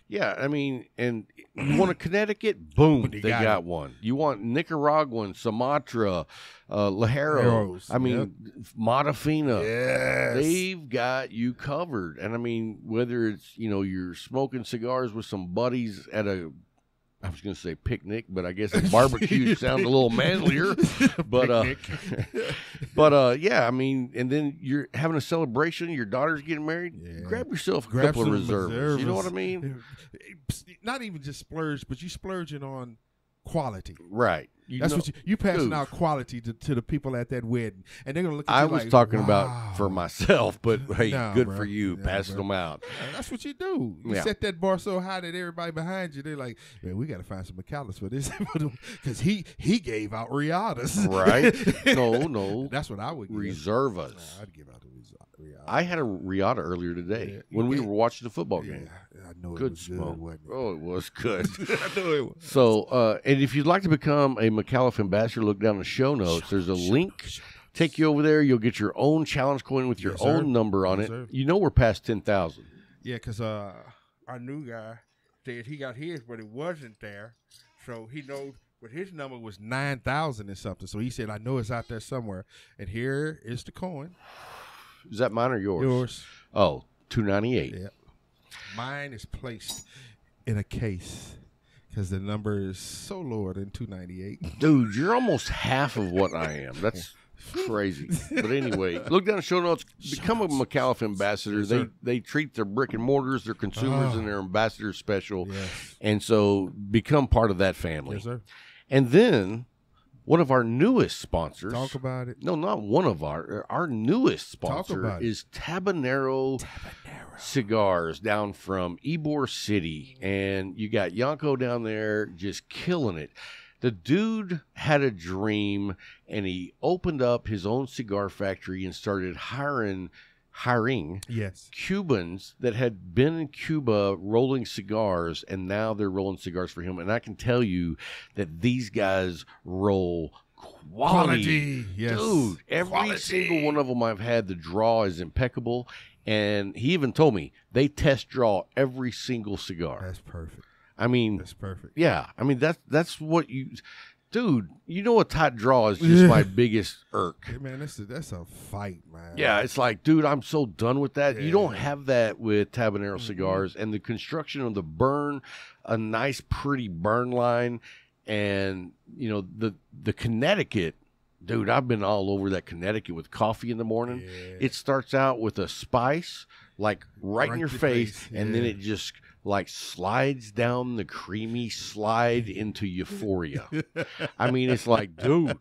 Yeah, I mean, and you want a Connecticut? Boom, They they got got it. one. You want Nicaraguan, Sumatra, Lajero, Lajeros, I mean, Matafina. Yes. They've got you covered. And I mean, whether it's, you're smoking cigars with some buddies at I was going to say picnic, but I guess a barbecue sounds a little manlier. But, yeah, I mean, and then you're having a celebration. Your daughter's getting married. Yeah. Grab yourself a Grab couple of some reserves. You know what I reserves. mean? Not even just splurge, but you splurging on quality. Right. That's what you passing dude. out quality to the people at that wedding, and they're gonna look at I you was like, talking wow. about for myself, but hey, Nah, good bro. for you, Yeah, passing bro. them out. Yeah, that's what you do. You Yeah. set that bar so high that everybody behind you, they're like, man, we got to find some McAllis for this, because he gave out Riatas. Right? No. That's what I would give. Reserve Nah, us. I'd give out the Riata. I had a Riata earlier today Yeah. when we were watching the football Yeah, game. I know it Good was smoke. good, wasn't it? Oh, it was good. I know it was. So, and if you'd like to become a McAuliffe ambassador, look down the show notes. There's a link. Take you over there. You'll get your own challenge coin with your Yes, sir. own number on Yes, it. sir. You know we're past 10,000. Yeah, because our new guy said he got his, but it wasn't there. So he knows, but his number was 9,000 and something. So he said, I know it's out there somewhere. And here is the coin. Is that mine or yours? Yours. Oh, 298. Yeah. Mine is placed in a case because the number is so lower than 298. Dude, you're almost half of what I am. That's crazy. But anyway, look down the show notes. Become a McAuliffe ambassador. Yes, sir. They treat their brick and mortars, their consumers, and their ambassadors special. Yes. And so become part of that family. Yes, sir. And then one of our newest sponsors. Talk about it. No, not one of our newest sponsor about it. is Tabanero Cigars down from Ybor City. And you got Yanko down there just killing it. The dude had a dream and he opened up his own cigar factory and started hiring Yes. Cubans that had been in Cuba rolling cigars, and now they're rolling cigars for him. And I can tell you that these guys roll quality. Yes. Dude, every Quality. single one of them I've had, the draw is impeccable. And he even told me they test draw every single cigar. That's perfect. I mean, That's perfect. yeah, I mean that's what you, dude. You know, a tight draw is just my biggest irk. Hey, man, that's a fight, man. Yeah, it's like, dude, I'm so done with that. You don't Yeah. have that with Tabanero cigars, and the construction of the burn, a nice, pretty burn line, and the Connecticut. Dude, I've been all over that Connecticut with coffee in the morning. Yeah. It starts out with a spice, like right in your face, and then yeah. it just like slides down the creamy slide into euphoria. I mean, it's like, dude,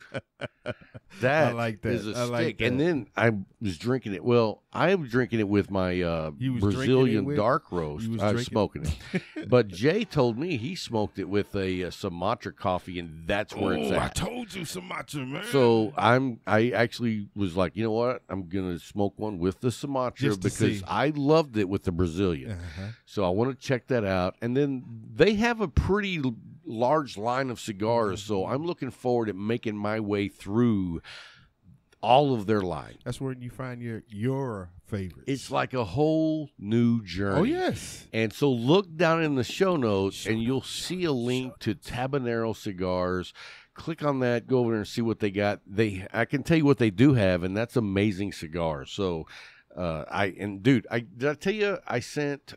that like that. is a I like stick. that. And then I was drinking it. Well, I was drinking it with my You was drinking it Brazilian with- dark roast. you was I was drinking- smoking it. But Jay told me he smoked it with a Sumatra coffee, and that's where it's I at. told you, Sumatra, man. So I actually was like, you know what? I'm gonna smoke one with the Sumatra Just to because see. I loved it with the Brazilian. Uh-huh. So I want to check that out. And then they have a pretty large line of cigars. So I'm looking forward to making my way through all of their line. That's where you find your favorites. It's like a whole new journey. Oh yes. And so look down in the show notes and you'll see a link to Tabanero Cigars. Click on that, go over there and see what they got. I can tell you what they do have, and that's amazing cigars. So did I tell you I sent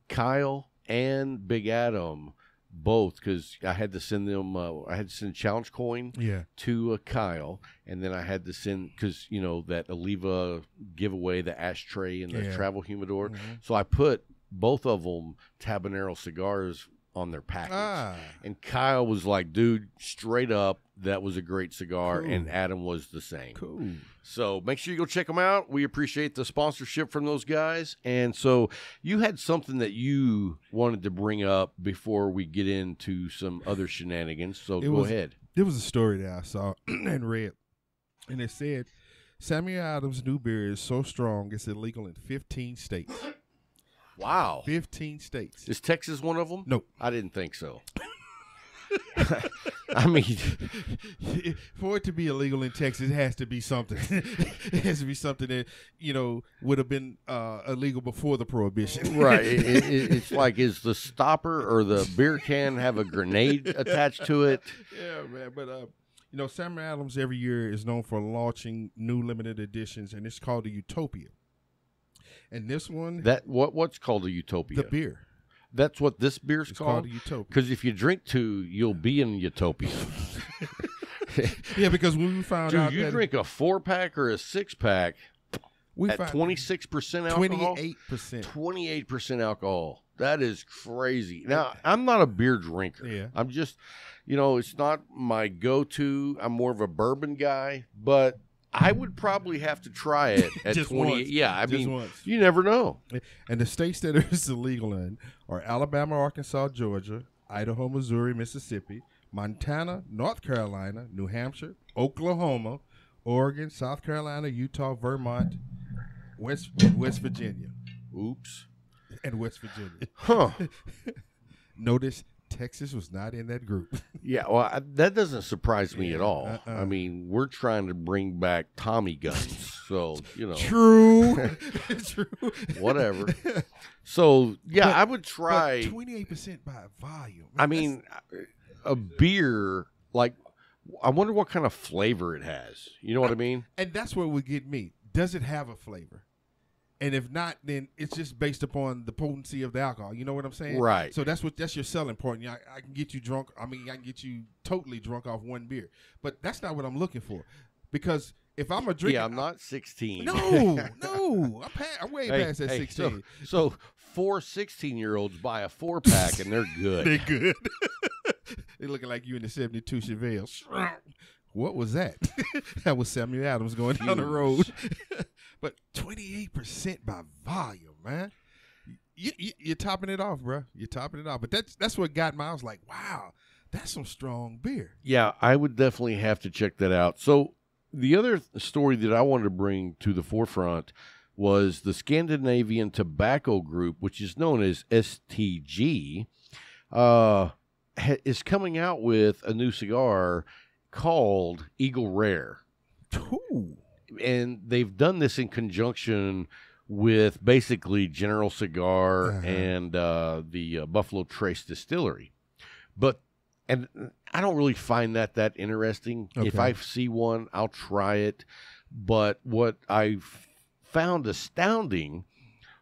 Kyle and Big Adam both, because I had to send them I had to send challenge coin Yeah. to Kyle, and then I had to send, because that Oliva giveaway, the ashtray and the Yeah. travel humidor. Mhm. So I put both of them Tabanero cigars on their package. Ah. And Kyle was like, dude, straight up, that was a great cigar. Cool. And Adam was the same. Cool. So make sure you go check them out. We appreciate the sponsorship from those guys. And so you had something that you wanted to bring up before we get into some other shenanigans. So go ahead. There was a story that I saw and read, and it said Samuel Adams' new beer is so strong it's illegal in 15 states. Wow. 15 states. Is Texas one of them? No. I didn't think so. I mean, For it to be illegal in Texas, it has to be something. It has to be something that would have been illegal before the prohibition. right? It's like, is the stopper or the beer can have a grenade attached to it? Yeah, man. But Samuel Adams every year is known for launching new limited editions, and it's called the Utopia. And this one, what's called a Utopia? the beer. That's what this beer's It's called? called a Utopia. Because if you drink two, you'll be in Utopia. Yeah, because when we found out Dude, you that drink a 4-pack or a 6-pack we at found 26% alcohol? 28%. 28% alcohol. That is crazy. Now, I'm not a beer drinker. Yeah. I'm just, it's not my go-to. I'm more of a bourbon guy, but I would probably have to try it at Just 28. once. Yeah, I Just mean, once. you never know. And the states that it's illegal in are Alabama, Arkansas, Georgia, Idaho, Missouri, Mississippi, Montana, North Carolina, New Hampshire, Oklahoma, Oregon, South Carolina, Utah, Vermont, West Virginia, Oops. and West Virginia. Huh. Notice Texas was not in that group. Yeah, well, that doesn't surprise me Yeah, at all. I mean, we're trying to bring back Tommy guns, so, True. True. whatever. So, yeah, I would try. 28% by volume. I mean, a beer, like, I wonder what kind of flavor it has. You know what I mean? And that's what would get me. Does it have a flavor? And if not, then it's just based upon the potency of the alcohol. You know what I'm saying? Right. So that's your selling point. Yeah, I can get you drunk. I mean, I can get you totally drunk off one beer. But that's not what I'm looking for. Because if I'm a drinker, Yeah, I'm not 16. No. I'm way past that 16. So 4 16-year-olds buy a 4-pack and they're good. They're good. They're looking like you in the 72 Chevelle. What was that? That was Samuel Adams going down the road. But 28% by volume, man. You're topping it off, bro. You're topping it off. But that's what got me. I was like, wow, that's some strong beer. Yeah, I would definitely have to check that out. So the other story that I wanted to bring to the forefront was the Scandinavian Tobacco Group, which is known as STG, is coming out with a new cigar called Eagle Rare. Ooh. And they've done this in conjunction with basically General Cigar and the Buffalo Trace Distillery. And I don't really find that interesting. Okay. If I see one, I'll try it. But what I found astounding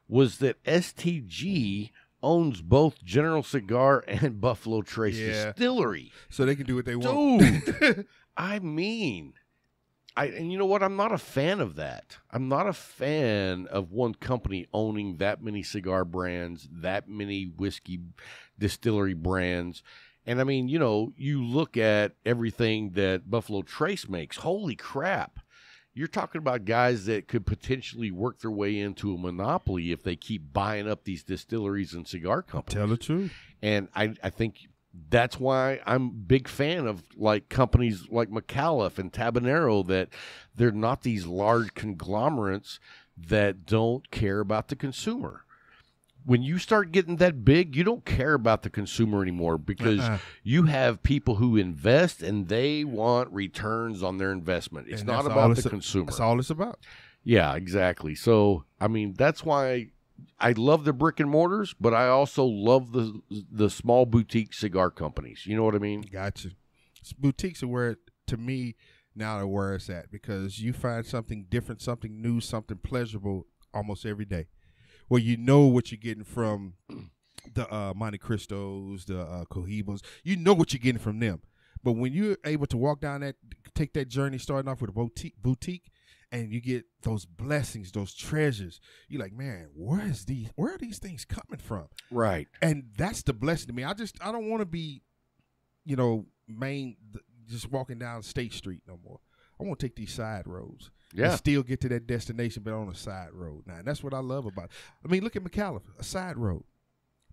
was that STG owns both General Cigar and Buffalo Trace Distillery. So they can do what they want. Dude, I mean, and you know what? I'm not a fan of that. I'm not a fan of one company owning that many cigar brands, that many whiskey distillery brands. And I mean, you look at everything that Buffalo Trace makes. Holy crap. You're talking about guys that could potentially work their way into a monopoly if they keep buying up these distilleries and cigar companies. Tell the truth. And I think that's why I'm a big fan of like companies like McAuliffe and Tabanero, that they're not these large conglomerates that don't care about the consumer. When you start getting that big, you don't care about the consumer anymore because you have people who invest and they want returns on their investment. It's not about the consumer. That's all it's about. Yeah, exactly. So, I mean, that's why I love the brick and mortars, but I also love the small boutique cigar companies. You know what I mean? Gotcha. Boutiques are where, to me, now are where it's at, because you find something different, something new, something pleasurable almost every day. Well, you know what you're getting from the Monte Cristos, the Cohibas. You know what you're getting from them. But when you're able to walk down take that journey, starting off with a boutique, and you get those blessings, those treasures, you're like, man, where are these things coming from? Right. And that's the blessing to me. I don't want to be, just walking down State Street no more. I want to take these side roads. Yeah. And still get to that destination, but on a side road. Now, and that's what I love about it. I mean, look at McAuliffe, a side road.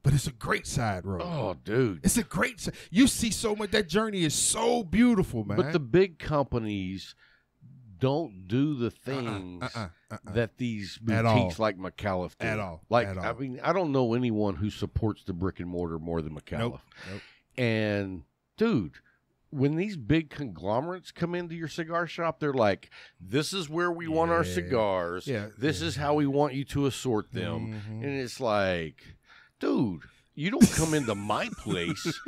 But it's a great side road. Oh, dude. It's a great you see so much. That journey is so beautiful, man. But the big companies don't do the things that these boutiques like McAuliffe do. At all. Like, At all. I mean, I don't know anyone who supports the brick and mortar more than McAuliffe. Nope. And, dude, when these big conglomerates come into your cigar shop, they're like, this is where we want our cigars. Yeah. This is how we want you to assort them. And it's like, dude, you don't come into my place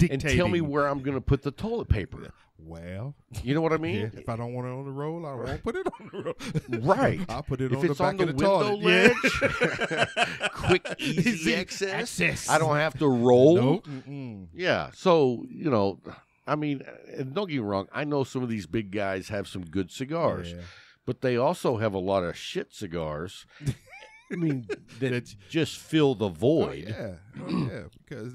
and tell me where I'm going to put the toilet paper. Well, you know what I mean? If I don't want it on the roll, I won't put it on the roll. Right. I'll put it if on the it's back on the of the window toilet. ledge, quick, easy access. I don't have to roll. Nope. Yeah. So, you know, I mean, and don't get me wrong. I know some of these big guys have some good cigars, but they also have a lot of shit cigars. I mean, that just fill the void. Because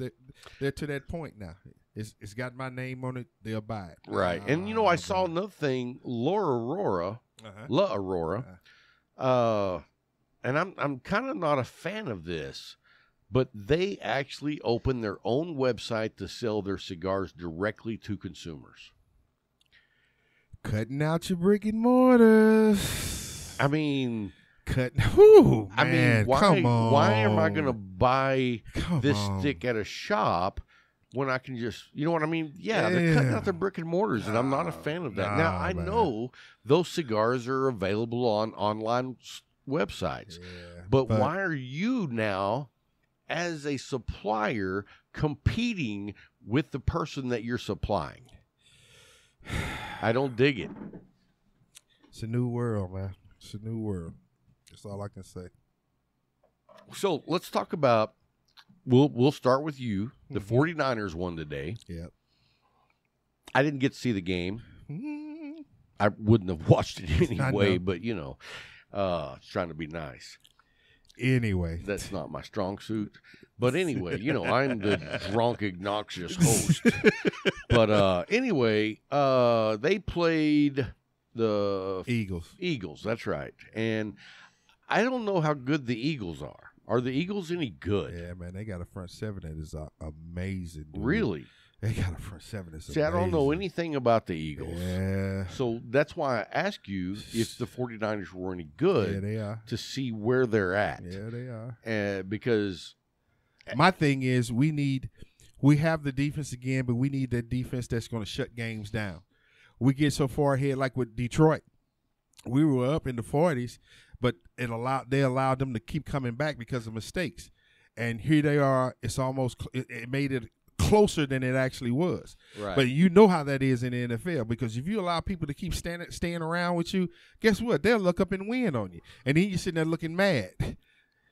they're to that point now. It's got my name on it. They'll buy it. Right. And, you know, I saw another thing, La Aurora, and I'm kind of not a fan of this, but they actually open their own website to sell their cigars directly to consumers. Cutting out your brick and mortars. I mean... Whew, man, I mean, why am I going to buy this on. stick at a shop when I can just, you know what I mean? Yeah, they're cutting out their brick and mortars, and I'm not a fan of that. Now, I know those cigars are available on online websites, but why are you now, as a supplier, competing with the person that you're supplying? I don't dig it. It's a new world, man. It's a new world. That's all I can say. So let's talk about, we'll start with you. The 49ers won today. Yep. I didn't get to see the game. I wouldn't have watched it anyway, but, you know, trying to be nice. Anyway. That's not my strong suit. But anyway, you know, I'm the drunk, obnoxious host. But anyway, they played the Eagles, that's right. And I don't know how good the Eagles are. Are the Eagles any good? Yeah, man, they got a front seven that is amazing. Dude. Really? They got a front seven that's amazing. See, I don't know anything about the Eagles. Yeah. So that's why I ask you if the 49ers were any good. Yeah, they are. To see where they're at. Yeah, they are. Because my thing is we have the defense again, but we need that defense that's going to shut games down. We get so far ahead like with Detroit. We were up in the 40s, but they allowed them to keep coming back because of mistakes. And here they are. It's almost it made it closer than it actually was. Right. But you know how that is in the NFL, because if you allow people to keep staying around with you, guess what? They'll look up and win on you. And then you're sitting there looking mad.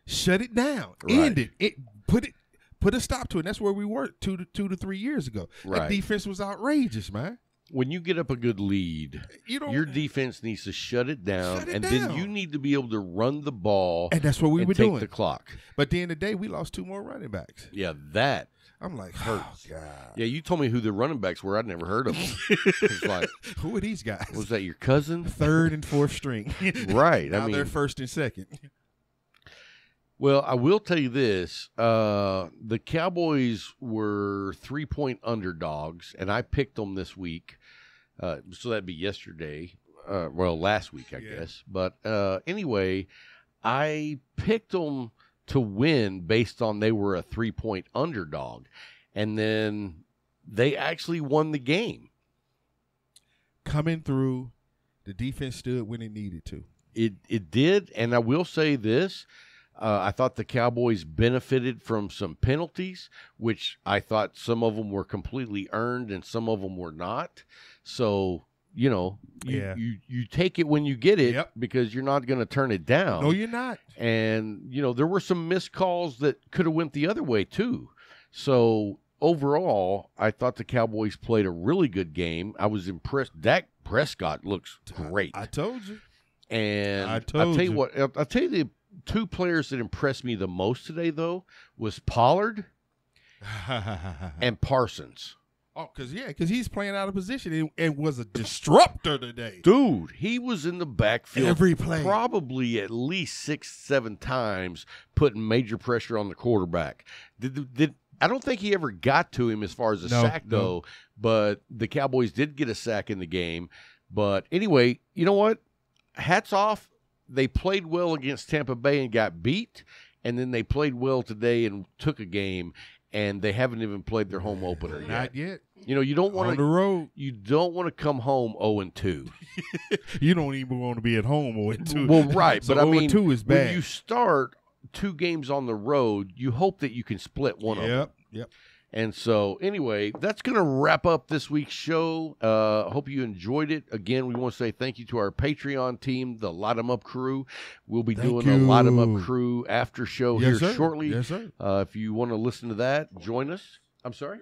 Shut it down. Right. End it. Put a stop to it. And that's where we were 2 to 3 years ago. Right. That defense was outrageous, man. When you get up a good lead, your defense needs to shut it down, then you need to be able to run the ball. And that's what we were doing. Take the clock. But at the end of the day, we lost 2 more running backs. Yeah, that. I'm like, hurts. Oh, God. Yeah, you told me who the running backs were. I'd never heard of them. It's like, who are these guys? Was that your cousin? 3rd and 4th string. Right. Now I mean, they're 1st and 2nd. Well, I will tell you this. The Cowboys were 3-point underdogs, and I picked them this week. So that'd be yesterday. Last week, I guess. But anyway, I picked them to win based on they were a 3-point underdog. And then they actually won the game. Coming through, the defense stood when it needed to. It did, and I will say this. I thought the Cowboys benefited from some penalties, which I thought some of them were completely earned and some of them were not. So, you know, you take it when you get it because you're not going to turn it down. No, you're not. And, you know, there were some missed calls that could have went the other way too. So, overall, I thought the Cowboys played a really good game. I was impressed. Dak Prescott looks great. I told you. And I'll tell you what, I'll tell you the 2 players that impressed me the most today, though, was Pollard and Parsons. Oh, because he's playing out of position and was a disruptor today. Dude, he was in the backfield every play, probably at least 6-7 times, putting major pressure on the quarterback. I don't think he ever got to him as far as a sack, though, but the Cowboys did get a sack in the game. But anyway, you know what? Hats off. They played well against Tampa Bay and got beat, and then they played well today and took a game, and they haven't even played their home opener yet. Not yet. You know, you don't On want the to. road, You don't want to come home 0-2. you don't even want to be at home 0-2. Well, right, So but I mean, 0-2 is bad. when you start 2 games on the road, you hope that you can split one of them. Yep. And so, anyway, that's going to wrap up this week's show. Hope you enjoyed it. Again, we want to say thank you to our Patreon team, the Light 'em Up crew. We'll be doing the Light 'em Up crew after show here shortly. Yes, sir. If you want to listen to that, join us. I'm sorry?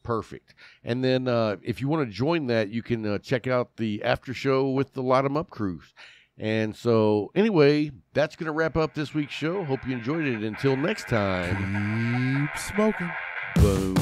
Perfect. And then if you want to join that, you can check out the after show with the Light 'em Up crews. And so, anyway, that's going to wrap up this week's show. Hope you enjoyed it. Until next time. Keep smoking. Boom.